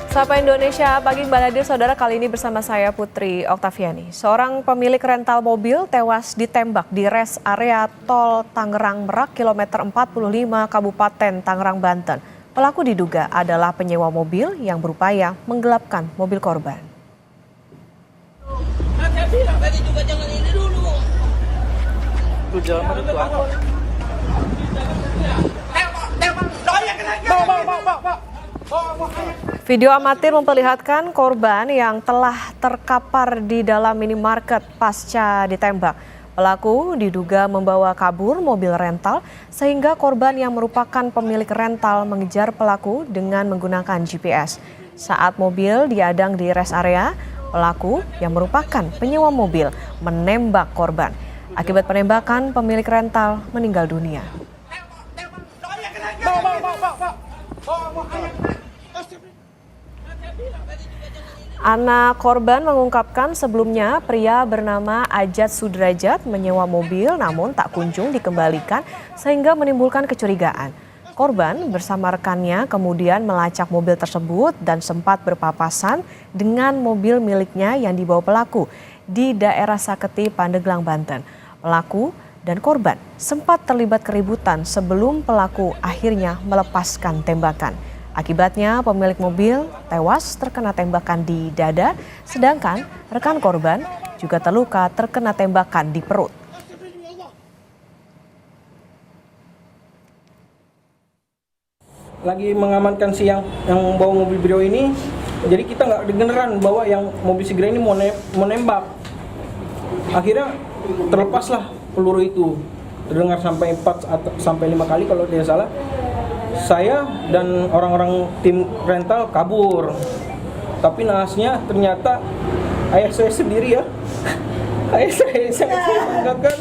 Sapa Indonesia, pagi Mbak Nadir, saudara, kali ini bersama saya Putri Oktaviani. Seorang pemilik rental mobil tewas ditembak di res area tol Tangerang Merak, kilometer 45, Kabupaten Tangerang, Banten. Pelaku diduga adalah penyewa mobil yang berupaya menggelapkan mobil korban. Saya bilang tadi juga jangan ini dulu. Tuh jalan itu apa? Video amatir memperlihatkan korban yang telah terkapar di dalam minimarket pasca ditembak. Pelaku diduga membawa kabur mobil rental sehingga korban yang merupakan pemilik rental mengejar pelaku dengan menggunakan GPS. Saat mobil diadang di rest area, pelaku yang merupakan penyewa mobil menembak korban. Akibat penembakan, pemilik rental meninggal dunia. Anak korban mengungkapkan sebelumnya pria bernama Ajat Sudrajat menyewa mobil namun tak kunjung dikembalikan sehingga menimbulkan kecurigaan. Korban bersama rekannya kemudian melacak mobil tersebut dan sempat berpapasan dengan mobil miliknya yang dibawa pelaku di daerah Saketi, Pandeglang, Banten. Pelaku dan korban sempat terlibat keributan sebelum pelaku akhirnya melepaskan tembakan. Akibatnya pemilik mobil tewas terkena tembakan di dada, sedangkan rekan korban juga terluka terkena tembakan di perut. Lagi mengamankan si yang bawa mobil Brio ini, jadi kita nggak dengeran bahwa yang mobil Sigra ini mau nembak. Akhirnya terlepaslah peluru itu, terdengar sampai 4 atau sampai 5 kali kalau tidak salah. Saya dan orang-orang tim rental kabur, tapi naasnya ternyata ayah saya sendiri ya. Ayah saya sangat banggakan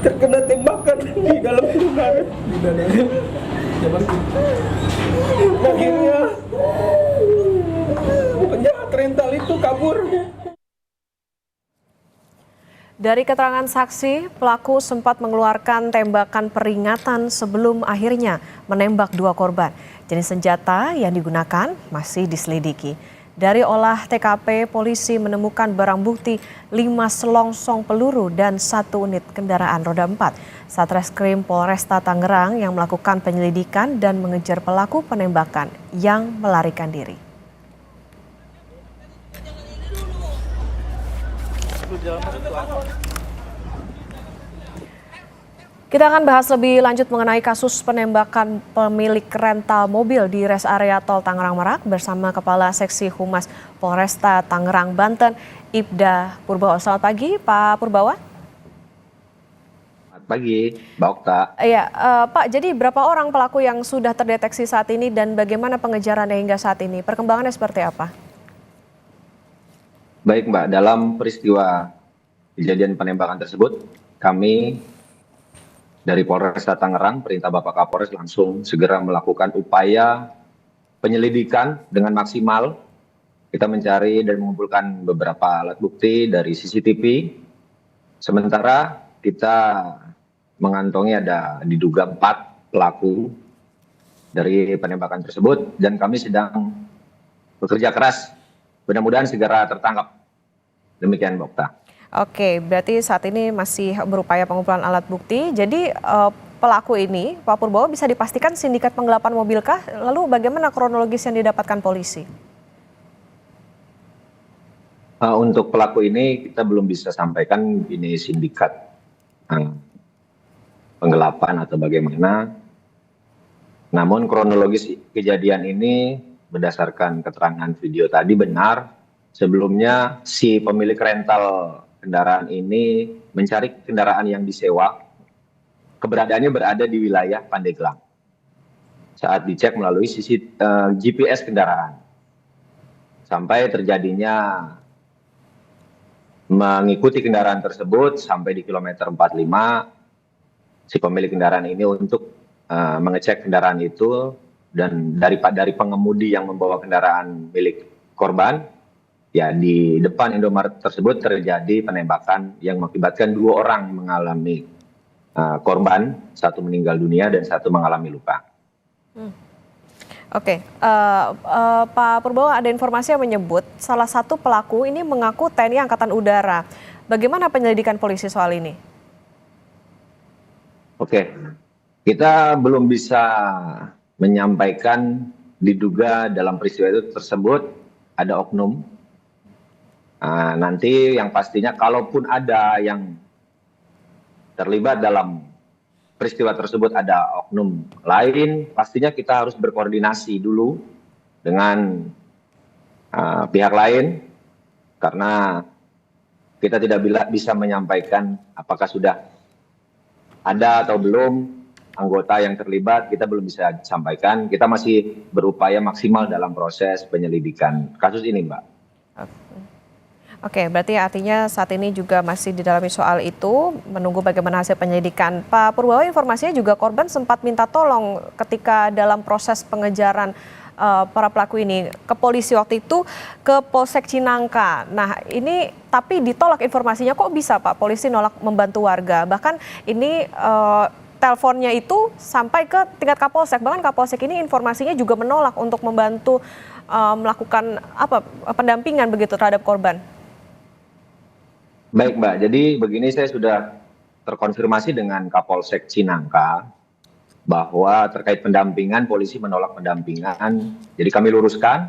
terkena tembakan di dalam minimarket di dadanya. Akhirnya penjahat rental itu kabur. Dari keterangan saksi, pelaku sempat mengeluarkan tembakan peringatan sebelum akhirnya menembak dua korban. Jenis senjata yang digunakan masih diselidiki. Dari olah TKP, polisi menemukan barang bukti 5 selongsong peluru dan 1 unit kendaraan roda 4. Satreskrim Polresta Tangerang yang melakukan penyelidikan dan mengejar pelaku penembakan yang melarikan diri. Kita akan bahas lebih lanjut mengenai kasus penembakan pemilik rental mobil di res area tol Tangerang Merak bersama Kepala Seksi Humas Polresta Tangerang, Banten, Ibda Purbawa. Selamat pagi, Pak Purbawa. Selamat pagi, Mbak Okta. Iya, Pak, jadi berapa orang pelaku yang sudah terdeteksi saat ini dan bagaimana pengejarannya hingga saat ini? Perkembangannya seperti apa? Baik Mbak, dalam peristiwa kejadian penembakan tersebut, kami dari Polresta Tangerang, perintah Bapak Kapolres langsung segera melakukan upaya penyelidikan dengan maksimal. Kita mencari dan mengumpulkan beberapa alat bukti dari CCTV. Sementara kita mengantongi ada diduga 4 pelaku dari penembakan tersebut dan kami sedang bekerja keras. Mudah-mudahan segera tertangkap. Demikian, Mbak Okta. Oke, berarti saat ini masih berupaya pengumpulan alat bukti. Jadi pelaku ini, Pak Purbawa, bisa dipastikan sindikat penggelapan mobil kah? Lalu bagaimana kronologis yang didapatkan polisi? Untuk pelaku ini kita belum bisa sampaikan ini sindikat penggelapan atau bagaimana. Namun kronologis kejadian ini berdasarkan keterangan video tadi benar. Sebelumnya si pemilik rental kendaraan ini mencari kendaraan yang disewa. Keberadaannya berada di wilayah Pandeglang. Saat dicek melalui GPS kendaraan. Sampai terjadinya mengikuti kendaraan tersebut sampai di kilometer 45. Si pemilik kendaraan ini untuk mengecek kendaraan itu dan dari pengemudi yang membawa kendaraan milik korban. Ya, di depan Indomaret tersebut terjadi penembakan yang mengakibatkan 2 orang mengalami korban, 1 meninggal dunia dan 1 mengalami luka. Oke, Pak Purbo, ada informasi yang menyebut salah satu pelaku ini mengaku TNI Angkatan Udara. Bagaimana penyelidikan polisi soal ini? Oke, kita belum bisa menyampaikan diduga dalam peristiwa itu tersebut ada oknum. Nanti yang pastinya kalaupun ada yang terlibat dalam peristiwa tersebut ada oknum lain, pastinya kita harus berkoordinasi dulu dengan pihak lain karena kita tidak bisa menyampaikan apakah sudah ada atau belum anggota yang terlibat, kita belum bisa sampaikan. Kita masih berupaya maksimal dalam proses penyelidikan kasus ini, Mbak. Oke, berarti artinya saat ini juga masih didalami soal itu, menunggu bagaimana hasil penyelidikan. Pak Purbawa, informasinya juga korban sempat minta tolong ketika dalam proses pengejaran para pelaku ini ke polisi waktu itu, ke Polsek Cinangka. Nah ini tapi ditolak informasinya, kok bisa Pak polisi nolak membantu warga? Bahkan ini teleponnya itu sampai ke tingkat Kapolsek, bahkan Kapolsek ini informasinya juga menolak untuk membantu melakukan pendampingan begitu terhadap korban. Baik Mbak, jadi begini, saya sudah terkonfirmasi dengan Kapolsek Cinangka bahwa terkait pendampingan, polisi menolak pendampingan. Jadi kami luruskan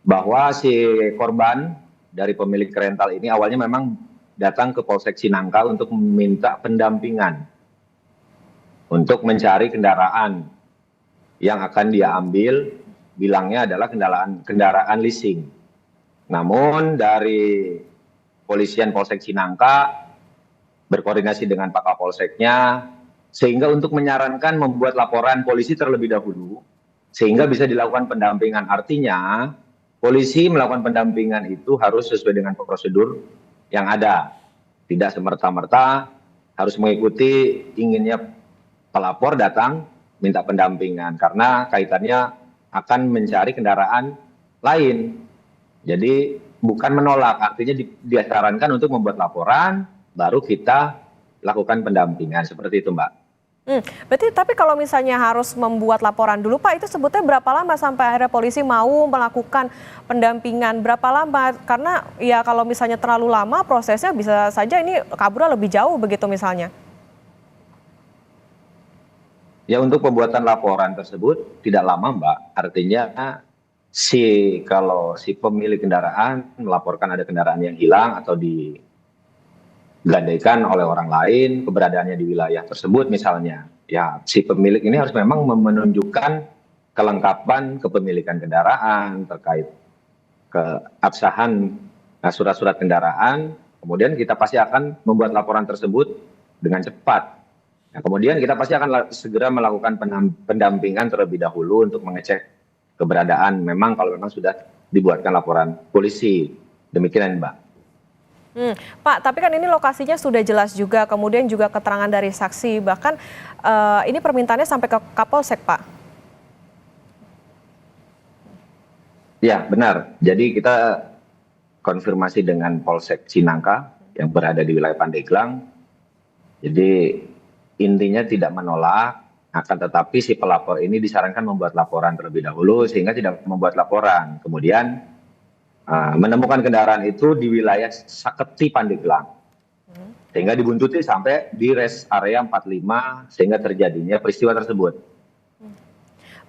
bahwa si korban dari pemilik rental ini awalnya memang datang ke Polsek Cinangka untuk meminta pendampingan untuk mencari kendaraan yang akan dia ambil, bilangnya adalah kendaraan leasing. Namun dari Polisian Polsek Cinangka berkoordinasi dengan Pak Kapolseknya, sehingga untuk menyarankan membuat laporan polisi terlebih dahulu, sehingga bisa dilakukan pendampingan. Artinya, polisi melakukan pendampingan itu harus sesuai dengan prosedur yang ada. Tidak semerta-merta harus mengikuti inginnya pelapor datang minta pendampingan, karena kaitannya akan mencari kendaraan lain. Jadi bukan menolak, artinya disarankan untuk membuat laporan, baru kita lakukan pendampingan, seperti itu Mbak. Berarti tapi kalau misalnya harus membuat laporan dulu Pak, itu sebetulnya berapa lama sampai akhirnya polisi mau melakukan pendampingan? Berapa lama? Karena ya kalau misalnya terlalu lama prosesnya bisa saja ini kaburnya lebih jauh begitu misalnya. Ya untuk pembuatan laporan tersebut tidak lama Mbak, artinya kalau si pemilik kendaraan melaporkan ada kendaraan yang hilang atau digadaikan oleh orang lain, keberadaannya di wilayah tersebut misalnya, ya si pemilik ini harus memang menunjukkan kelengkapan kepemilikan kendaraan terkait keabsahan surat-surat kendaraan, kemudian kita pasti akan membuat laporan tersebut dengan cepat. Nah, kemudian kita pasti akan segera melakukan pendampingan terlebih dahulu untuk mengecek keberadaan memang kalau memang sudah dibuatkan laporan polisi. Demikian Mbak. Pak, tapi kan ini lokasinya sudah jelas juga, kemudian juga keterangan dari saksi, bahkan ini permintaannya sampai ke Kapolsek Pak. Ya benar, jadi kita konfirmasi dengan Polsek Cinangka yang berada di wilayah Pandeglang. Jadi intinya tidak menolak, akan tetapi si pelapor ini disarankan membuat laporan terlebih dahulu sehingga tidak membuat laporan. Kemudian menemukan kendaraan itu di wilayah Saketi Pandeglang. Sehingga dibuntuti sampai di rest area 45 sehingga terjadinya peristiwa tersebut.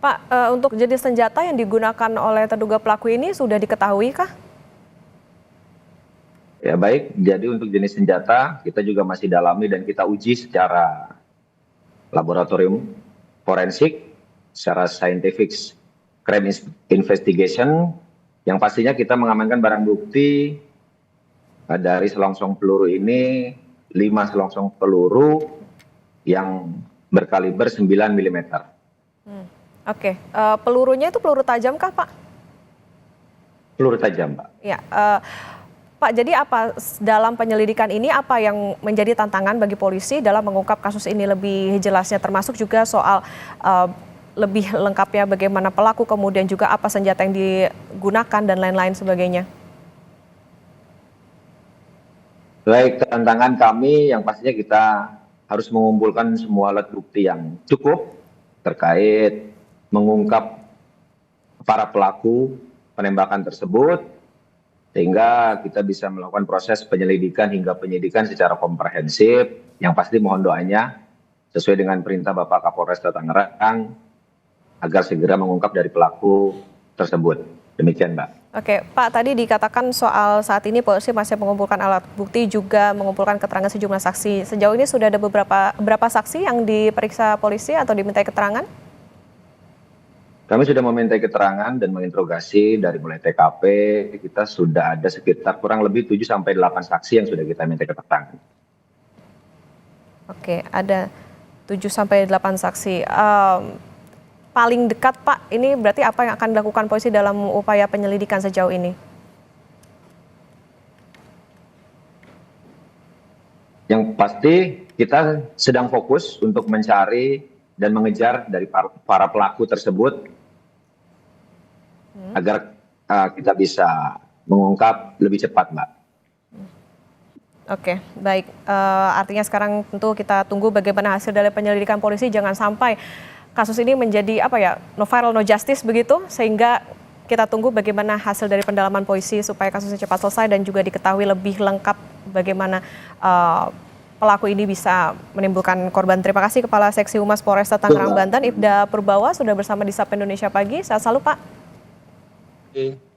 Pak, untuk jenis senjata yang digunakan oleh terduga pelaku ini sudah diketahui kah? Ya baik, jadi untuk jenis senjata kita juga masih dalami dan kita uji secara laboratorium forensik, secara scientific crime investigation, yang pastinya kita mengamankan barang bukti dari selongsong peluru ini 5 selongsong peluru yang berkaliber 9 mm. Oke, pelurunya itu peluru tajam kah Pak? Peluru tajam Pak. Ya, Pak, jadi apa dalam penyelidikan ini apa yang menjadi tantangan bagi polisi dalam mengungkap kasus ini lebih jelasnya, termasuk juga soal lebih lengkapnya bagaimana pelaku, kemudian juga apa senjata yang digunakan dan lain-lain sebagainya? Baik, tantangan kami yang pastinya kita harus mengumpulkan semua alat bukti yang cukup terkait mengungkap para pelaku penembakan tersebut, sehingga kita bisa melakukan proses penyelidikan hingga penyidikan secara komprehensif. Yang pasti mohon doanya sesuai dengan perintah Bapak Kapolresta Tangerang agar segera mengungkap dari pelaku tersebut. Demikian, Mbak. Oke, Pak, tadi dikatakan soal saat ini polisi masih mengumpulkan alat bukti, juga mengumpulkan keterangan sejumlah saksi. Sejauh ini sudah ada berapa saksi yang diperiksa polisi atau dimintai keterangan? Kami sudah memintai keterangan dan menginterogasi dari mulai TKP, kita sudah ada sekitar kurang lebih 7-8 saksi yang sudah kita minta keterangan. Oke, ada 7-8 saksi. Paling dekat, Pak, ini berarti apa yang akan dilakukan polisi dalam upaya penyelidikan sejauh ini? Yang pasti kita sedang fokus untuk mencari dan mengejar dari para pelaku tersebut agar kita bisa mengungkap lebih cepat, Mbak. Oke, baik. Artinya sekarang tentu kita tunggu bagaimana hasil dari penyelidikan polisi. Jangan sampai kasus ini menjadi no viral no justice begitu, sehingga kita tunggu bagaimana hasil dari pendalaman polisi supaya kasusnya cepat selesai dan juga diketahui lebih lengkap bagaimana pelaku ini bisa menimbulkan korban. Terima kasih Kepala Seksi Humas Polresta Tangerang Banten, Ibda Purbawa, sudah bersama di Sapa Indonesia Pagi. Sehat selalu, Pak. Oke.